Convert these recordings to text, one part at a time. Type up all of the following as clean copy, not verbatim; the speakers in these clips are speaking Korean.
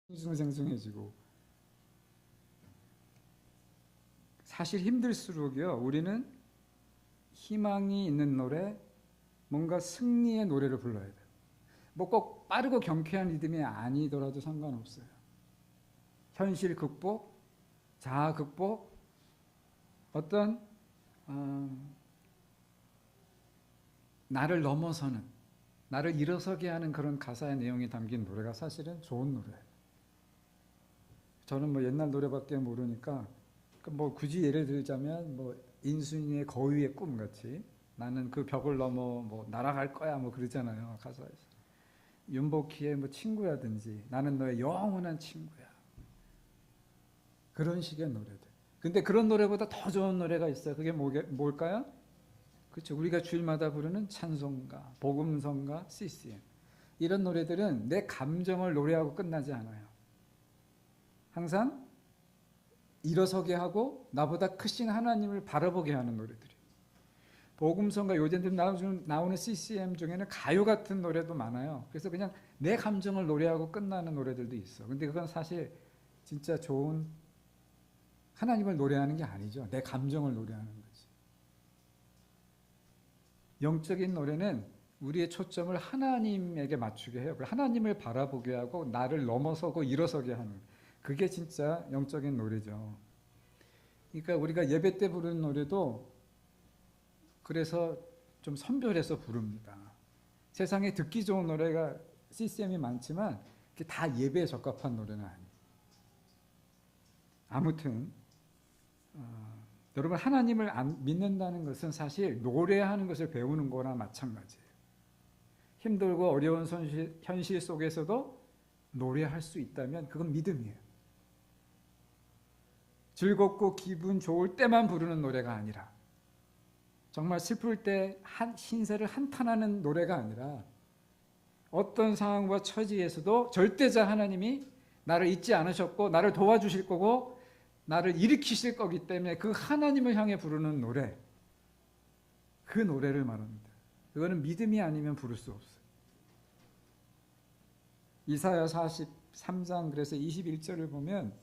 싱숭생숭해지고, 사실 힘들수록요 우리는 희망이 있는 노래, 뭔가 승리의 노래를 불러야 돼요. 뭐 꼭 빠르고 경쾌한 리듬이 아니더라도 상관없어요. 현실 극복, 자아 극복, 어떤 나를 넘어서는, 나를 일어서게 하는 그런 가사의 내용이 담긴 노래가 사실은 좋은 노래예요. 저는 뭐 옛날 노래밖에 모르니까 뭐 굳이 예를 들자면 뭐 인순이의 거위의 꿈 같이, 나는 그 벽을 넘어 뭐 날아갈 거야 뭐 그러잖아요 가사에서. 윤복희의 뭐 친구라든지, 나는 너의 영원한 친구야, 그런 식의 노래들. 근데 그런 노래보다 더 좋은 노래가 있어요. 그게 뭘까요? 그렇죠. 우리가 주일마다 부르는 찬송가, 복음성가, CCM. 이런 노래들은 내 감정을 노래하고 끝나지 않아요. 항상 일어서게 하고 나보다 크신 하나님을 바라보게 하는 노래들이에요. 복음성가, 요즘 나오는 CCM 중에는 가요 같은 노래도 많아요. 그래서 그냥 내 감정을 노래하고 끝나는 노래들도 있어. 근데 그건 사실 진짜 좋은 하나님을 노래하는 게 아니죠. 내 감정을 노래하는 거지. 영적인 노래는 우리의 초점을 하나님에게 맞추게 해요. 하나님을 바라보게 하고 나를 넘어서고 일어서게 하는, 그게 진짜 영적인 노래죠. 그러니까 우리가 예배 때 부르는 노래도 그래서 좀 선별해서 부릅니다. 세상에 듣기 좋은 노래가 CCM이 많지만 그게 다 예배에 적합한 노래는 아니에요. 아무튼 여러분, 하나님을 안 믿는다는 것은 사실 노래하는 것을 배우는 거나 마찬가지예요. 힘들고 어려운 현실 속에서도 노래할 수 있다면 그건 믿음이에요. 즐겁고 기분 좋을 때만 부르는 노래가 아니라, 정말 슬플 때 신세를 한탄하는 노래가 아니라, 어떤 상황과 처지에서도 절대자 하나님이 나를 잊지 않으셨고 나를 도와주실 거고 나를 일으키실 거기 때문에 그 하나님을 향해 부르는 노래, 그 노래를 말합니다. 그거는 믿음이 아니면 부를 수 없어요. 이사야 43장 그래서 21절을 보면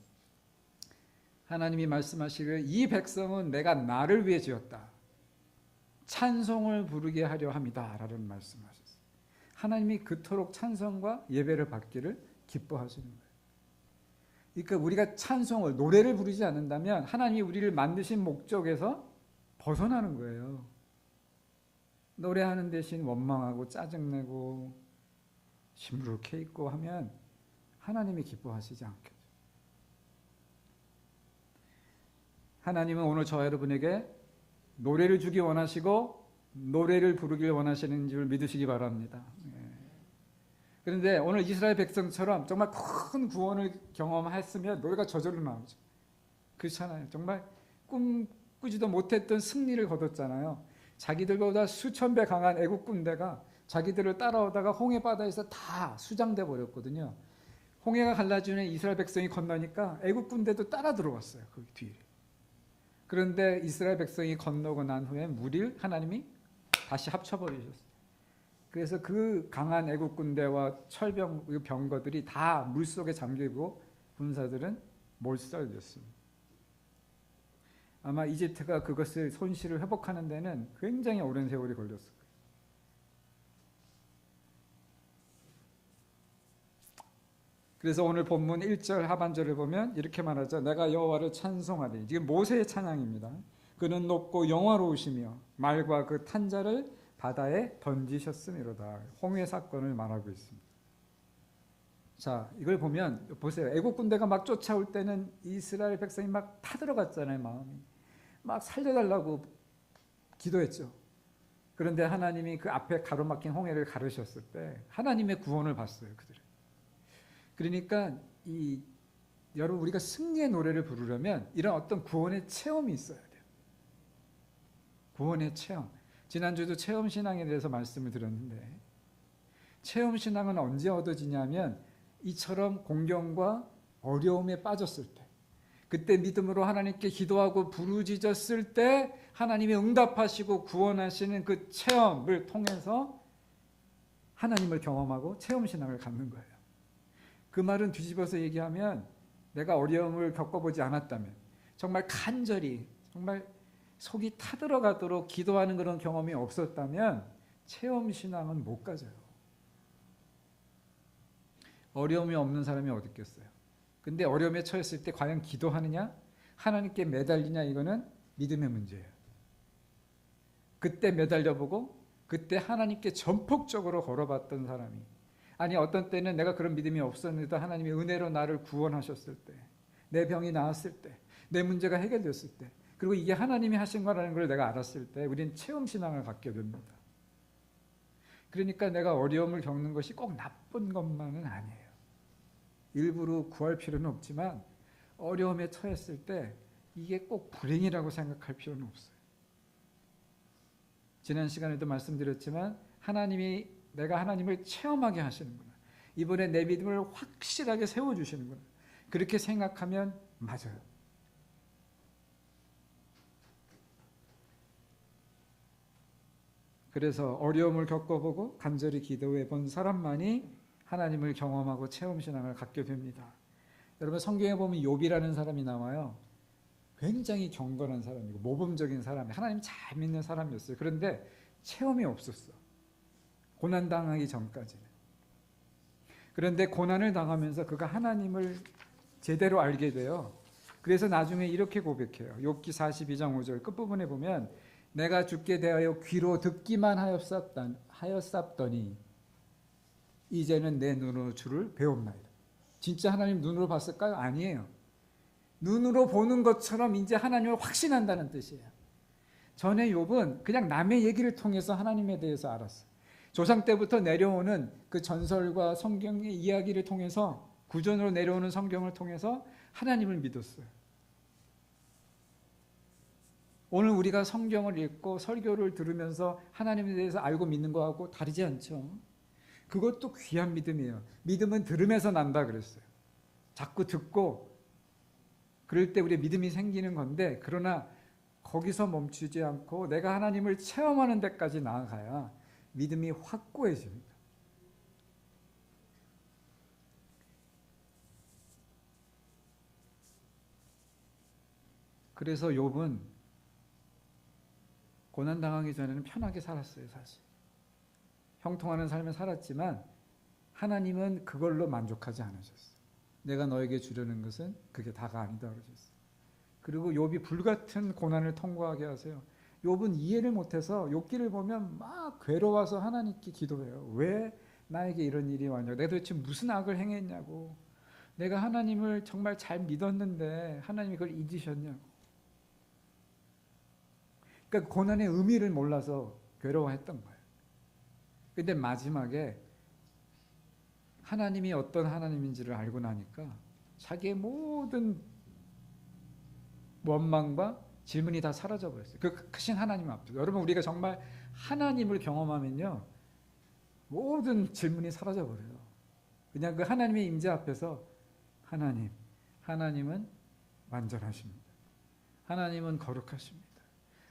하나님이 말씀하시기를, 이 백성은 내가 나를 위해 지었다, 찬송을 부르게 하려 함이다 라는 말씀하셨어요. 하나님이 그토록 찬송과 예배를 받기를 기뻐하시는 거예요. 그러니까 우리가 찬송을, 노래를 부르지 않는다면 하나님이 우리를 만드신 목적에서 벗어나는 거예요. 노래하는 대신 원망하고 짜증내고 시무룩해 있고 하면 하나님이 기뻐하시지 않겠죠. 하나님은 오늘 저와 여러분에게 노래를 주기 원하시고 노래를 부르길 원하시는 줄 믿으시기 바랍니다. 그런데 오늘 이스라엘 백성처럼 정말 큰 구원을 경험했으면 노래가 저절로 나오죠. 그렇잖아요. 정말 꿈꾸지도 못했던 승리를 거뒀잖아요. 자기들보다 수천 배 강한 애국 군대가 자기들을 따라오다가 홍해 바다에서 다 수장돼 버렸거든요. 홍해가 갈라지는 이스라엘 백성이 건너니까 애국 군대도 따라 들어왔어요. 그 뒤에. 그런데 이스라엘 백성이 건너고 난 후에 무리를 하나님이 다시 합쳐버리셨어요. 그래서 그 강한 애국 군대와 병거들이 다 물속에 잠기고 군사들은 몰살됐습니다. 아마 이집트가 그것을 손실을 회복하는 데는 굉장히 오랜 세월이 걸렸을 거예요. 그래서 오늘 본문 1절 하반절을 보면 이렇게 말하죠. 내가 여호와를 찬송하리. 이게 모세의 찬양입니다. 그는 높고 영화로우시며 말과 그 탄자를 바다에 던지셨음이로다. 홍해 사건을 말하고 있습니다. 자, 이걸 보면 보세요. 애국 군대가 막 쫓아올 때는 이스라엘 백성이 막 타들어갔잖아요. 마음이 막 살려달라고 기도했죠. 그런데 하나님이 그 앞에 가로막힌 홍해를 가르셨을 때 하나님의 구원을 봤어요. 그들은. 그러니까 여러분, 우리가 승리의 노래를 부르려면 이런 어떤 구원의 체험이 있어야 돼요. 구원의 체험. 지난주도 체험신앙에 대해서 말씀을 드렸는데, 체험신앙은 언제 얻어지냐면 이처럼 공경과 어려움에 빠졌을 때, 그때 믿음으로 하나님께 기도하고 부르짖었을 때 하나님이 응답하시고 구원하시는 그 체험을 통해서 하나님을 경험하고 체험신앙을 갖는 거예요. 그 말은 뒤집어서 얘기하면 내가 어려움을 겪어보지 않았다면, 정말 간절히 정말 속이 타들어가도록 기도하는 그런 경험이 없었다면 체험신앙은 못 가져요. 어려움이 없는 사람이 어디 있겠어요. 근데 어려움에 처했을 때 과연 기도하느냐, 하나님께 매달리냐, 이거는 믿음의 문제예요. 그때 매달려보고 그때 하나님께 전폭적으로 걸어봤던 사람이, 아니 어떤 때는 내가 그런 믿음이 없었는데도 하나님이 은혜로 나를 구원하셨을 때, 내 병이 나았을 때, 내 문제가 해결됐을 때, 그리고 이게 하나님이 하신 거라는 걸 내가 알았을 때 우리는 체험신앙을 갖게 됩니다. 그러니까 내가 어려움을 겪는 것이 꼭 나쁜 것만은 아니에요. 일부러 구할 필요는 없지만 어려움에 처했을 때 이게 꼭 불행이라고 생각할 필요는 없어요. 지난 시간에도 말씀드렸지만 내가 하나님을 체험하게 하시는구나, 이번에 내 믿음을 확실하게 세워주시는구나, 그렇게 생각하면 맞아요. 그래서 어려움을 겪어보고 간절히 기도해 본 사람만이 하나님을 경험하고 체험신앙을 갖게 됩니다. 여러분, 성경에 보면 욥이라는 사람이 나와요. 굉장히 경건한 사람이고 모범적인 사람이, 하나님 잘 믿는 사람이었어요. 그런데 체험이 없었어, 고난당하기 전까지는. 그런데 고난을 당하면서 그가 하나님을 제대로 알게 돼요. 그래서 나중에 이렇게 고백해요. 욥기 42장 5절 끝부분에 보면, 내가 주께 대하여 귀로 듣기만 하였사더니 이제는 내 눈으로 주를 배웁나이다. 진짜 하나님 눈으로 봤을까요? 아니에요. 눈으로 보는 것처럼 이제 하나님을 확신한다는 뜻이에요. 전에 욥은 그냥 남의 얘기를 통해서 하나님에 대해서 알았어요. 조상 때부터 내려오는 그 전설과 성경의 이야기를 통해서, 구전으로 내려오는 성경을 통해서 하나님을 믿었어요. 오늘 우리가 성경을 읽고 설교를 들으면서 하나님에 대해서 알고 믿는 거하고 다르지 않죠? 그것도 귀한 믿음이에요. 믿음은 들음에서 난다 그랬어요. 자꾸 듣고 그럴 때 우리의 믿음이 생기는 건데, 그러나 거기서 멈추지 않고 내가 하나님을 체험하는 데까지 나아가야 믿음이 확고해집니다. 그래서 욥은 고난당하기 전에는 편하게 살았어요. 사실 형통하는 삶을 살았지만 하나님은 그걸로 만족하지 않으셨어요. 내가 너에게 주려는 것은 그게 다가 아니다 그러셨어요. 그리고 욥이 불같은 고난을 통과하게 하세요. 욥은 이해를 못해서 욥기를 보면 막 괴로워서 하나님께 기도해요. 왜 나에게 이런 일이 왔냐고, 내가 도대체 무슨 악을 행했냐고, 내가 하나님을 정말 잘 믿었는데 하나님이 그걸 잊으셨냐고. 그러니까 고난의 의미를 몰라서 괴로워했던 거예요. 근데 마지막에 하나님이 어떤 하나님인지를 알고 나니까 자기의 모든 원망과 질문이 다 사라져 버렸어요. 그 크신 하나님 앞에서. 여러분, 우리가 정말 하나님을 경험하면요, 모든 질문이 사라져 버려요. 그냥 그 하나님의 임재 앞에서 하나님은 완전하십니다. 하나님은 거룩하십니다.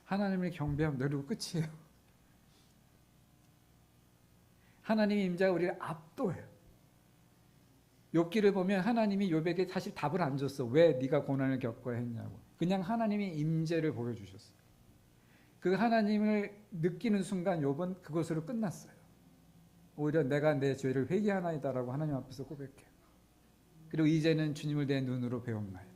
하나님을 경배하면 그리고 끝이에요. 하나님의 임재가 우리를 압도해요. 욥기를 보면 하나님이 욥에게 사실 답을 안 줬어. 왜 네가 고난을 겪어야 했냐고. 그냥 하나님의 임재를 보여주셨어요. 그 하나님을 느끼는 순간 욥은 그것으로 끝났어요. 오히려 내가 내 죄를 회개하나이다라고 하나님 앞에서 고백해요. 그리고 이제는 주님을 내 눈으로 배웁나이다.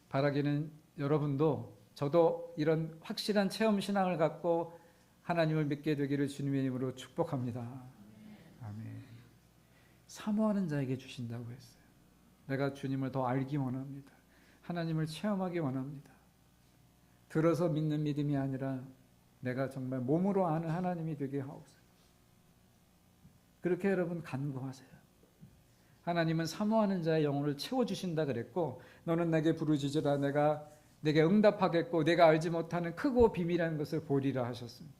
바라기는 여러분도 저도 이런 확실한 체험 신앙을 갖고 하나님을 믿게 되기를 주님의 이름으로 축복합니다. 아멘. 사모하는 자에게 주신다고 했어요. 내가 주님을 더 알기 원합니다. 하나님을 체험하기 원합니다. 들어서 믿는 믿음이 아니라 내가 정말 몸으로 아는 하나님이 되게 하옵소서. 그렇게 여러분 간구하세요. 하나님은 사모하는 자의 영혼을 채워주신다 그랬고, 너는 내게 부르짖으라 내가 내게 응답하겠고 내가 알지 못하는 크고 비밀한 것을 보리라 하셨습니다.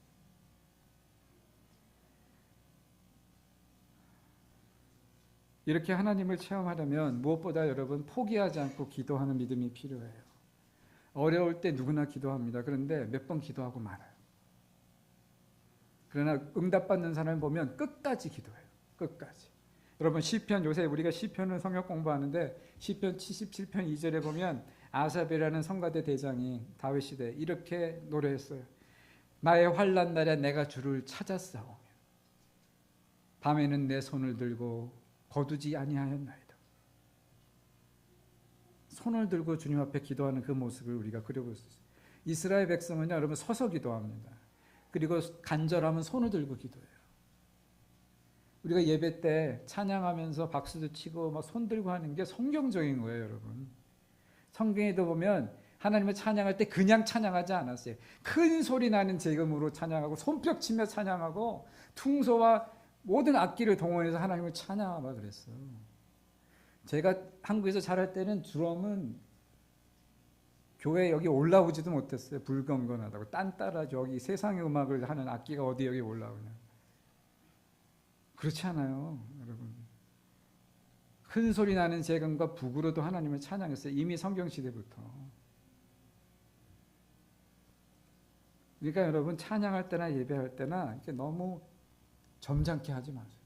이렇게 하나님을 체험하려면 무엇보다 여러분 포기하지 않고 기도하는 믿음이 필요해요. 어려울 때 누구나 기도합니다. 그런데 몇 번 기도하고 말아요. 그러나 응답받는 사람을 보면 끝까지 기도해요. 끝까지. 여러분 시편, 요새 우리가 시편을 성역 공부하는데 시편 77편 2절에 보면 아삽이라는 성가대 대장이 다윗 시대 이렇게 노래했어요. 나의 환난 날에 내가 주를 찾았사오며 밤에는 내 손을 들고 거두지 아니하였나이다. 손을 들고 주님 앞에 기도하는 그 모습을 우리가 그려볼 수 있어요. 이스라엘 백성은요, 여러분 서서 기도합니다. 그리고 간절하면 손을 들고 기도해요. 우리가 예배 때 찬양하면서 박수도 치고 막 손 들고 하는 게 성경적인 거예요, 여러분. 성경에도 보면 하나님을 찬양할 때 그냥 찬양하지 않았어요. 큰 소리 나는 제금으로 찬양하고 손뼉 치며 찬양하고 퉁소와 모든 악기를 동원해서 하나님을 찬양하라 그랬어요. 제가 한국에서 자랄 때는 드럼은 교회 여기 올라오지도 못했어요. 불건건하다고. 딴따라 저기 세상의 음악을 하는 악기가 어디 여기 올라오냐. 그렇지 않아요, 여러분. 큰 소리 나는 재금과 북으로도 하나님을 찬양했어요. 이미 성경시대부터. 그러니까 여러분 찬양할 때나 예배할 때나 이렇게 너무 점잖게 하지 마세요.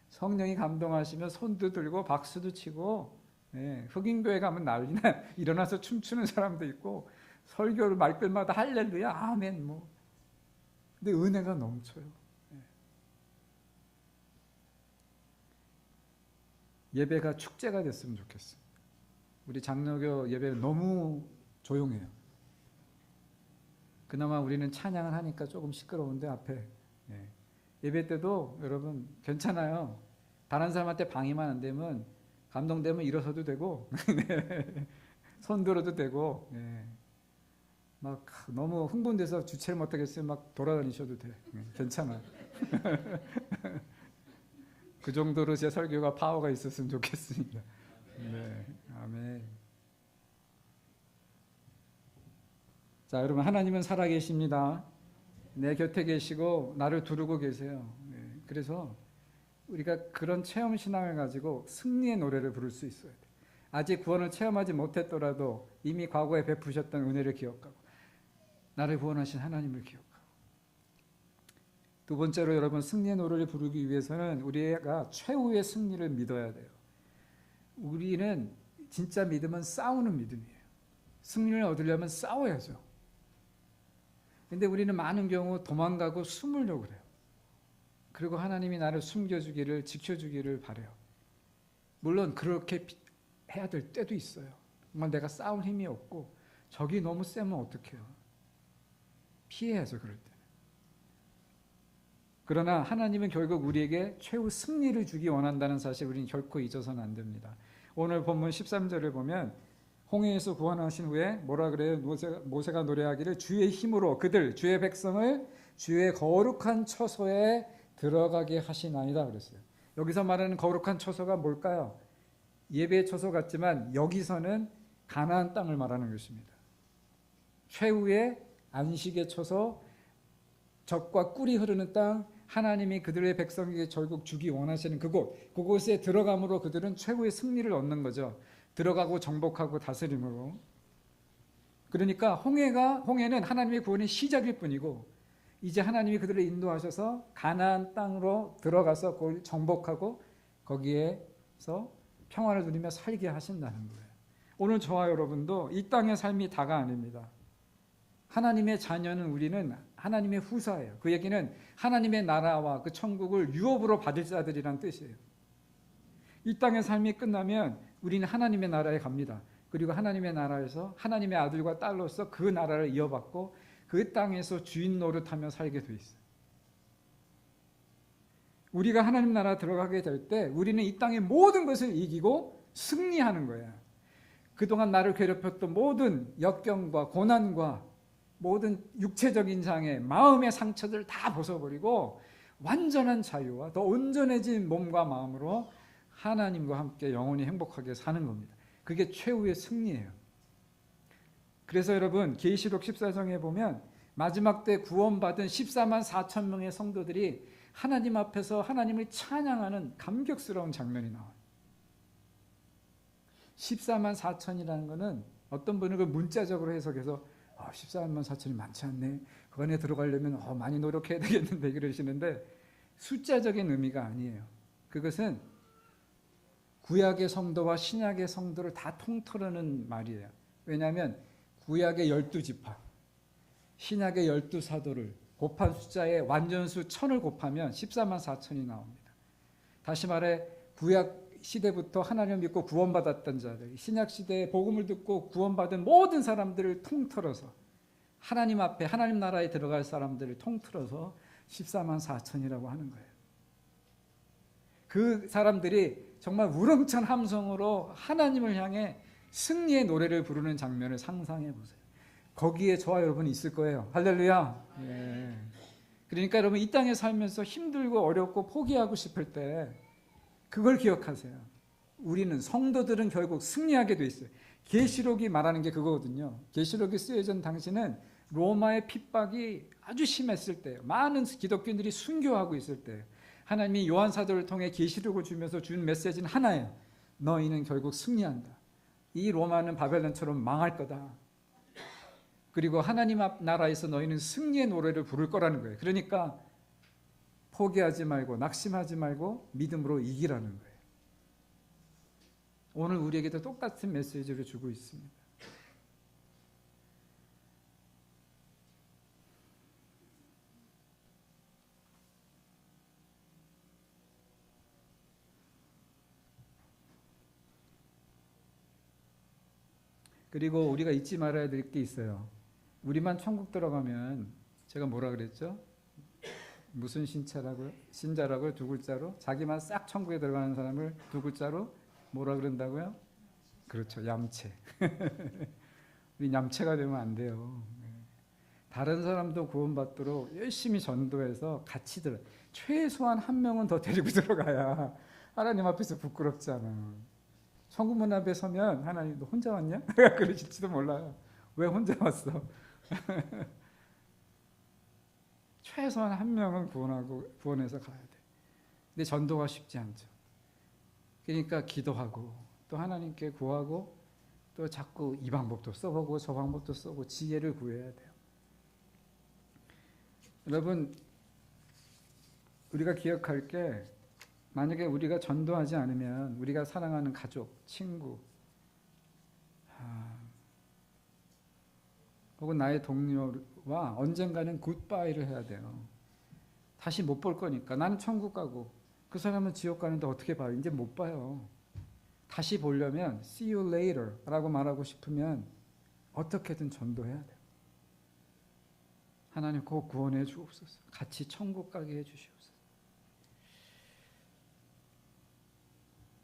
성령이 감동하시면 손도 들고 박수도 치고, 흑인교회 가면 난리나 일어나서 춤추는 사람도 있고 설교를 말끝마다 할렐루야 아멘 뭐. 근데 은혜가 넘쳐요. 예배가 축제가 됐으면 좋겠어요. 우리 장로교 예배는 너무 조용해요. 그나마 우리는 찬양을 하니까 조금 시끄러운데 앞에 예배 때도 여러분 괜찮아요. 다른 사람한테 방해만 안 되면 감동되면 일어서도 되고 손 들어도 되고 막 너무 흥분돼서 주체를 못하겠으면 막 돌아다니셔도 돼. 괜찮아. 그 정도로 제 설교가 파워가 있었으면 좋겠습니다. 네, 아멘. 자, 여러분 하나님은 살아계십니다. 내 곁에 계시고 나를 두르고 계세요. 그래서 우리가 그런 체험 신앙을 가지고 승리의 노래를 부를 수 있어야 돼. 아직 구원을 체험하지 못했더라도 이미 과거에 베푸셨던 은혜를 기억하고 나를 구원하신 하나님을 기억하고. 두 번째로 여러분 승리의 노래를 부르기 위해서는 우리가 최후의 승리를 믿어야 돼요. 우리는 진짜 믿음은 싸우는 믿음이에요. 승리를 얻으려면 싸워야죠. 근데 우리는 많은 경우 도망가고 숨으려고 그래요. 그리고 하나님이 나를 숨겨주기를 지켜주기를 바라요. 물론 그렇게 해야 될 때도 있어요. 정말 내가 싸울 힘이 없고 적이 너무 세면 어떡해요. 피해야죠, 그럴 때는. 그러나 하나님은 결국 우리에게 최후 승리를 주기 원한다는 사실 우리는 결코 잊어서는 안 됩니다. 오늘 본문 13절을 보면 홍해에서 구원하신 후에 뭐라 그래요? 모세가 노래하기를 주의 힘으로 그들 주의 백성을 주의 거룩한 처소에 들어가게 하시나이다 그랬어요. 여기서 말하는 거룩한 처소가 뭘까요? 예배의 처소 같지만 여기서는 가나안 땅을 말하는 것입니다. 최후의 안식의 처소, 젖과 꿀이 흐르는 땅, 하나님이 그들의 백성에게 결국 주기 원하시는 그곳에 들어감으로 그들은 최후의 승리를 얻는 거죠. 들어가고 정복하고 다스림으로. 그러니까 홍해는 하나님의 구원의 시작일 뿐이고 이제 하나님이 그들을 인도하셔서 가나안 땅으로 들어가서 그걸 정복하고 거기에서 평안을 누리며 살게 하신다는 거예요. 오늘 저와 여러분도 이 땅의 삶이 다가 아닙니다. 하나님의 자녀는 우리는 하나님의 후사예요. 그 얘기는 하나님의 나라와 그 천국을 유업으로 받을 자들이란 뜻이에요. 이 땅의 삶이 끝나면 우리는 하나님의 나라에 갑니다. 그리고 하나님의 나라에서 하나님의 아들과 딸로서 그 나라를 이어받고 그 땅에서 주인 노릇하며 살게 돼 있어요. 우리가 하나님 나라 들어가게 될 때 우리는 이 땅의 모든 것을 이기고 승리하는 거예요. 그동안 나를 괴롭혔던 모든 역경과 고난과 모든 육체적인 장애, 마음의 상처들을 다 벗어버리고 완전한 자유와 더 온전해진 몸과 마음으로 하나님과 함께 영원히 행복하게 사는 겁니다. 그게 최후의 승리예요. 그래서 여러분 계시록 14장에 보면 마지막 때 구원받은 14만 4천 명의 성도들이 하나님 앞에서 하나님을 찬양하는 감격스러운 장면이 나와요. 14만 4천이라는 것은 어떤 분은 그 문자적으로 해석해서 14만 4천이 많지 않네. 그 안에 들어가려면 많이 노력해야 되겠는데 그러시는데 숫자적인 의미가 아니에요. 그것은 구약의 성도와 신약의 성도를 다 통틀어는 말이에요. 왜냐하면 구약의 12지파, 신약의 12사도를 곱한 숫자의 완전수 1000을 곱하면 14만 4천이 나옵니다. 다시 말해 구약 시대부터 하나님을 믿고 구원받았던 자들, 신약 시대에 복음을 듣고 구원받은 모든 사람들을 통틀어서 하나님 앞에 하나님 나라에 들어갈 사람들을 통틀어서 14만 4천이라고 하는 거예요. 그 사람들이 정말 우렁찬 함성으로 하나님을 향해 승리의 노래를 부르는 장면을 상상해 보세요. 거기에 저와 여러분이 있을 거예요. 할렐루야. 예. 그러니까 여러분 이 땅에 살면서 힘들고 어렵고 포기하고 싶을 때 그걸 기억하세요. 우리는 성도들은 결국 승리하게 돼 있어요. 계시록이 말하는 게 그거거든요. 계시록이 쓰여진 당시는 로마의 핍박이 아주 심했을 때예요. 많은 기독교인들이 순교하고 있을 때예요. 하나님이 요한 사도를 통해 계시록을 주면서 준 메시지는 하나예요. 너희는 결국 승리한다. 이 로마는 바벨론처럼 망할 거다. 그리고 하나님 앞 나라에서 너희는 승리의 노래를 부를 거라는 거예요. 그러니까 포기하지 말고 낙심하지 말고 믿음으로 이기라는 거예요. 오늘 우리에게도 똑같은 메시지를 주고 있습니다. 그리고 우리가 잊지 말아야 될 게 있어요. 우리만 천국 들어가면 제가 뭐라 그랬죠? 무슨 신자라고요? 신자라고요? 두 글자로? 자기만 싹 천국에 들어가는 사람을 두 글자로 뭐라 그런다고요? 그렇죠. 얌체. 우리 얌체가 되면 안 돼요. 다른 사람도 구원받도록 열심히 전도해서 같이 들어. 최소한 한 명은 더 데리고 들어가야 하나님 앞에서 부끄럽지 않아. 천국 문 앞에 서면 하나님 너 혼자 왔냐? 그러실지도 몰라요. 왜 혼자 왔어? 최소한 한 명은 구원해서 가야 돼. 근데 전도가 쉽지 않죠. 그러니까 기도하고 또 하나님께 구하고 또 자꾸 이 방법도 써보고 저 방법도 써보고 지혜를 구해야 돼요. 여러분 우리가 기억할 게 만약에 우리가 전도하지 않으면 우리가 사랑하는 가족, 친구 혹은 나의 동료와 언젠가는 굿바이를 해야 돼요. 다시 못 볼 거니까. 나는 천국 가고 그 사람은 지옥 가는데 어떻게 봐요? 이제 못 봐요. 다시 보려면 see you later 라고 말하고 싶으면 어떻게든 전도해야 돼요. 하나님 꼭 구원해 주옵소서. 같이 천국 가게 해 주시옵소서.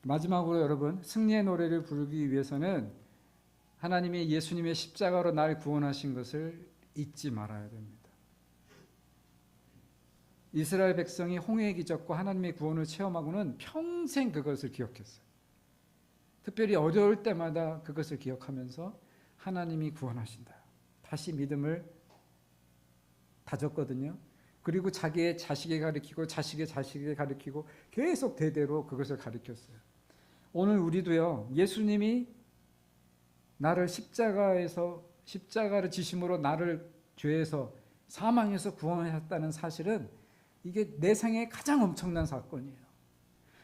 마지막으로 여러분 승리의 노래를 부르기 위해서는 하나님이 예수님의 십자가로 날 구원하신 것을 잊지 말아야 됩니다. 이스라엘 백성이 홍해의 기적과 하나님의 구원을 체험하고는 평생 그것을 기억했어요. 특별히 어려울 때마다 그것을 기억하면서 하나님이 구원하신다. 다시 믿음을 다졌거든요. 그리고 자기의 자식에 가르치고 자식의 자식에 가르치고 계속 대대로 그것을 가르쳤어요. 오늘 우리도요. 예수님이 나를 십자가를 지심으로 나를 죄에서 사망에서 구원하셨다는 사실은 이게 내 생에 가장 엄청난 사건이에요.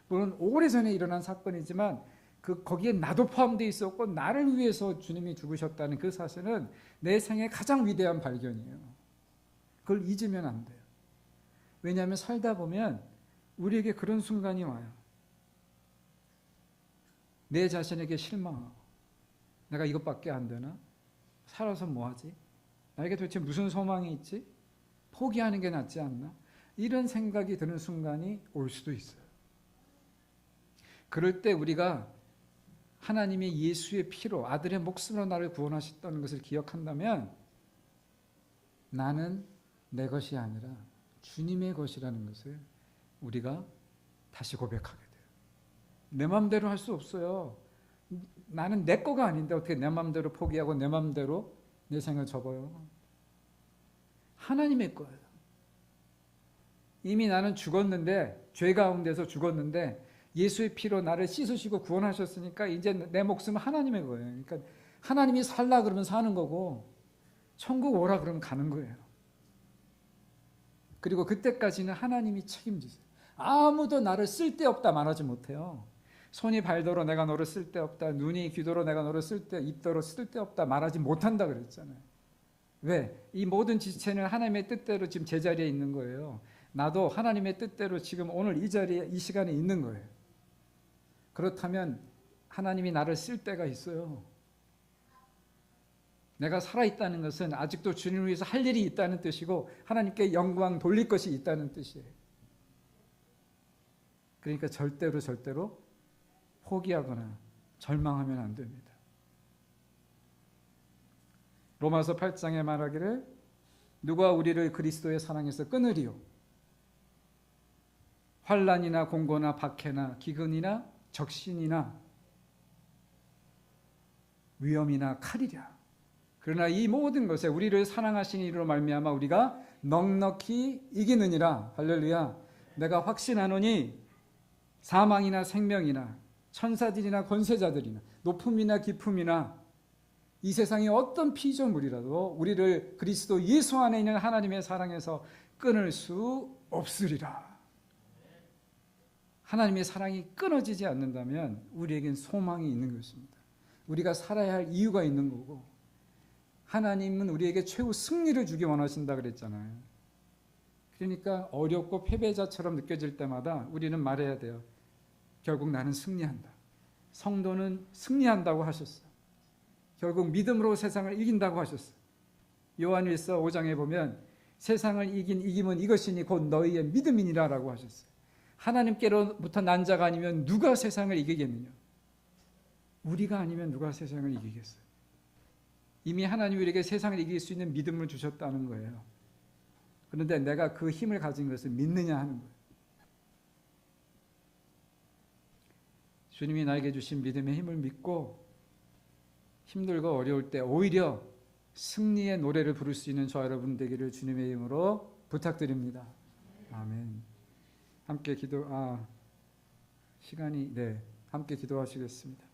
물론 오래전에 일어난 사건이지만 거기에 나도 포함되어 있었고 나를 위해서 주님이 죽으셨다는 그 사실은 내 생에 가장 위대한 발견이에요. 그걸 잊으면 안 돼요. 왜냐하면 살다 보면 우리에게 그런 순간이 와요. 내 자신에게 실망하고 내가 이것밖에 안 되나? 살아서 뭐하지? 나에게 도대체 무슨 소망이 있지? 포기하는 게 낫지 않나? 이런 생각이 드는 순간이 올 수도 있어요. 그럴 때 우리가 하나님이 예수의 피로 아들의 목숨으로 나를 구원하셨다는 것을 기억한다면 나는 내 것이 아니라 주님의 것이라는 것을 우리가 다시 고백하게 돼요. 내 마음대로 할 수 없어요. 나는 내 거가 아닌데 어떻게 내 마음대로 포기하고 내 마음대로 내 생을 접어요. 하나님의 거예요. 이미 나는 죽었는데 죄 가운데서 죽었는데 예수의 피로 나를 씻으시고 구원하셨으니까 이제 내 목숨은 하나님의 거예요. 그러니까 하나님이 살라 그러면 사는 거고 천국 오라 그러면 가는 거예요. 그리고 그때까지는 하나님이 책임지세요. 아무도 나를 쓸데없다 말하지 못해요. 손이 발더러 내가 너를 쓸데없다, 눈이 귀더러 내가 너를 입더러 쓸데없다 말하지 못한다 그랬잖아요. 왜? 이 모든 지체는 하나님의 뜻대로 지금 제자리에 있는 거예요. 나도 하나님의 뜻대로 지금 오늘 이 자리에 이 시간에 있는 거예요. 그렇다면 하나님이 나를 쓸 때가 있어요. 내가 살아있다는 것은 아직도 주님을 위해서 할 일이 있다는 뜻이고 하나님께 영광 돌릴 것이 있다는 뜻이에요. 그러니까 절대로 포기하거나 절망하면 안 됩니다. 로마서 8장에 말하기를 누가 우리를 그리스도의 사랑에서 끊으리요? 환난이나 공고나 박해나 기근이나 적신이나 위험이나 칼이랴. 그러나 이 모든 것에 우리를 사랑하신 이로 말미암아 우리가 넉넉히 이기느니라. 할렐루야. 내가 확신하노니 사망이나 생명이나 천사들이나 권세자들이나 높음이나 깊음이나 이 세상의 어떤 피조물이라도 우리를 그리스도 예수 안에 있는 하나님의 사랑에서 끊을 수 없으리라. 하나님의 사랑이 끊어지지 않는다면 우리에겐 소망이 있는 것입니다. 우리가 살아야 할 이유가 있는 거고, 하나님은 우리에게 최후 승리를 주기 원하신다 그랬잖아요. 그러니까 어렵고 패배자처럼 느껴질 때마다 우리는 말해야 돼요. 결국 나는 승리한다. 성도는 승리한다고 하셨어요. 결국 믿음으로 세상을 이긴다고 하셨어요. 요한일서 5장에 보면 세상을 이긴 이김은 이것이니 곧 너희의 믿음이니라 라고 하셨어요. 하나님께로부터 난 자가 아니면 누가 세상을 이기겠느냐? 우리가 아니면 누가 세상을 이기겠어요? 이미 하나님이 우리에게 세상을 이길 수 있는 믿음을 주셨다는 거예요. 그런데 내가 그 힘을 가진 것을 믿느냐 하는 거예요. 주님이 나에게 주신 믿음의 힘을 믿고 힘들고 어려울 때 오히려 승리의 노래를 부를 수 있는 저와 여러분 되기를 주님의 이름으로 부탁드립니다. 아멘. 함께 함께 기도하시겠습니다.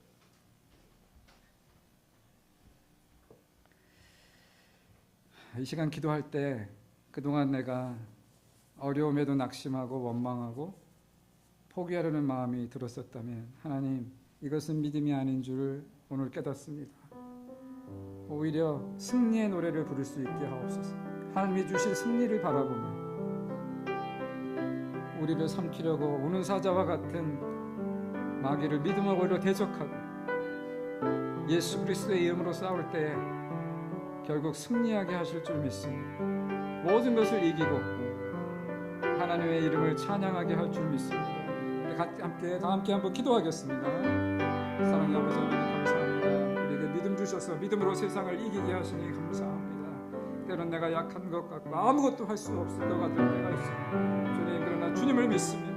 이 시간 기도할 때 그동안 내가 어려움에도 낙심하고 원망하고 포기하려는 마음이 들었었다면 하나님, 이것은 믿음이 아닌 줄 오늘 깨닫습니다. 오히려 승리의 노래를 부를 수 있게 하옵소서. 하나님이 주실 승리를 바라보며 우리를 삼키려고 우는 사자와 같은 마귀를 믿음으로 대적하고 예수 그리스도의 이름으로 싸울 때 결국 승리하게 하실 줄 믿습니다. 모든 것을 이기고 하나님의 이름을 찬양하게 할 줄 믿습니다. 다 함께 한번 기도하겠습니다. 사랑의 아버지 하나님 감사합니다. 우리에게 믿음 주셔서 믿음으로 세상을 이기게 하시니 감사합니다. 때론 내가 약한 것 같고 아무것도 할 수 없을 것 같은 때가 있습니다. 주님, 그러나 주님을 믿습니다.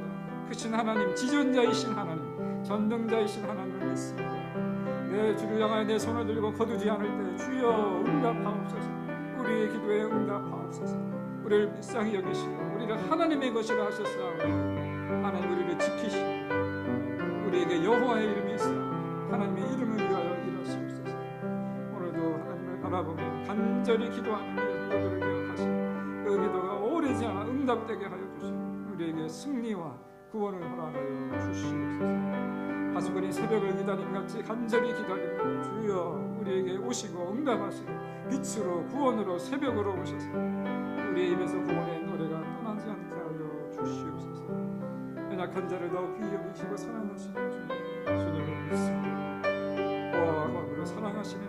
크신 하나님, 지존자이신 하나님, 전능자이신 하나님을 믿습니다. 내 주를 향하여 내 손을 들고 거두지 않을 때 주여 응답하옵소서. 우리의 기도에 응답하옵소서. 우리를 불쌍히 여기시고 우리를 하나님의 것이라 하셨사오니 하나님 우리를 지키시고 우리에게 여호와의 이름이 있어 하나님의 이름을 위하여 일하시옵소서. 오늘도 하나님을 바라보며 간절히 기도하는 여러분들을 기억하시고 그 기도가 오래지 않아 응답되게 하여 주시고 우리에게 승리와 구원을 허락하여 주시옵소서. 하수근이 새벽을 기다림같이 간절히 기다리는 주여 우리에게 오시고 응답하시고 빛으로 구원으로 새벽으로 오셔서 우리의 입에서 구원의 노래가 떠나지 않게 하여 주시옵소서. 연약한 자를 더 귀히 여기시고 사랑하시는 주님을 믿습니다. 보아하고 사랑하시는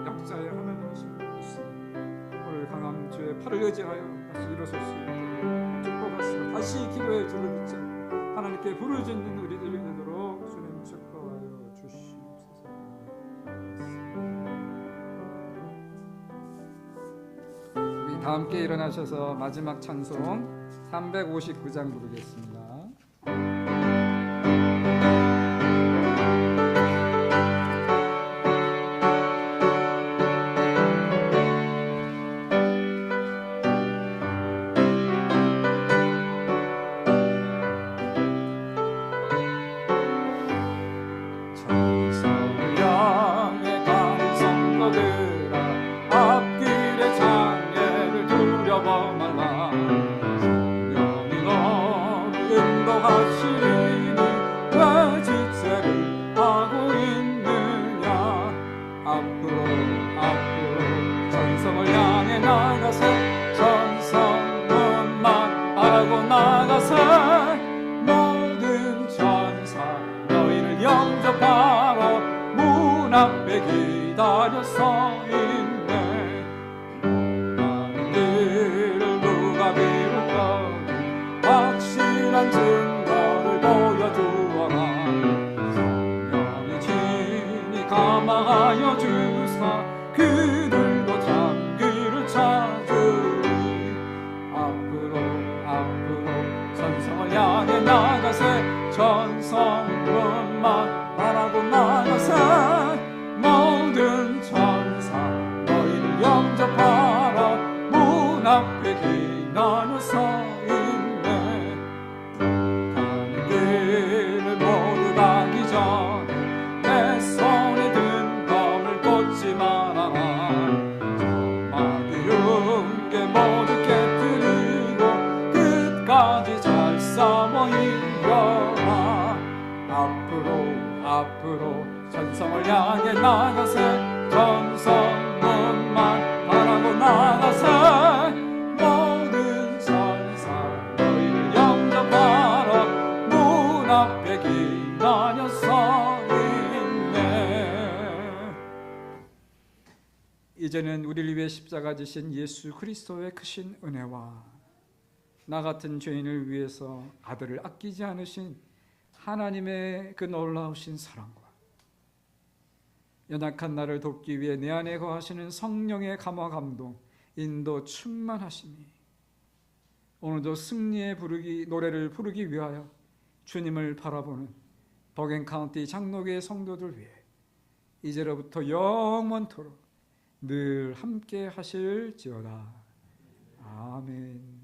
약자의 하나님이심을 믿습니다. 오늘 강한 주의 팔을 의지하여 다시 일어설 수 있도록 축복하시고 다시 기도의 줄을 붙잡고 하나님께 부르짖는 우리들이 되도록 주님 축복하여 주시옵소서. 우리 다 함께 일어나셔서 마지막 찬송 359장 부르겠습니다. 천성을 향해 간성거들아 앞길 하시니 왜 지체를 하고 있느냐. 앞으로 전성을 향해 나가세. 전성문만 바라고 나가세. 모든 천사 너희를 영접하러 문 앞에 기다려 서 있네. 많은 길을 누가 비울 거니 확실한 증거를 보여주어라. 성령의 진이 감화하여 주사 그들도 장기를 찾으리. 앞으로 전성을 향해 나가세. 전성문만 바라고 나가세. 모든 천사 너희를 영접하러 문 앞에 기다려 서 있네. 가는 길을 모두 가기 전에 내 손에 든 검을 꽂지 말아라. 마귀운 게 모두 깨뜨리고 끝까지 잘 싸워 이겨라. 앞으로 전성을 향해 나가세. 전성문만 바라고 나가세. 모든 천사 너희를 영접하러 문 앞에 기다려 서 있네. 이제는 우리를 위해 십자가 지신 예수 그리스도의 크신 은혜와 나 같은 죄인을 위해서 아들을 아끼지 않으신 하나님의 그 놀라우신 사랑과 연약한 나를 돕기 위해 내 안에 거하시는 성령의 감화 감동 인도 충만하심이 오늘도 승리의 노래를 부르기 위하여 주님을 바라보는 버겐카운티 장로교회 성도들 위해 이제로부터 영원토록 늘 함께 하실지어다. 아멘.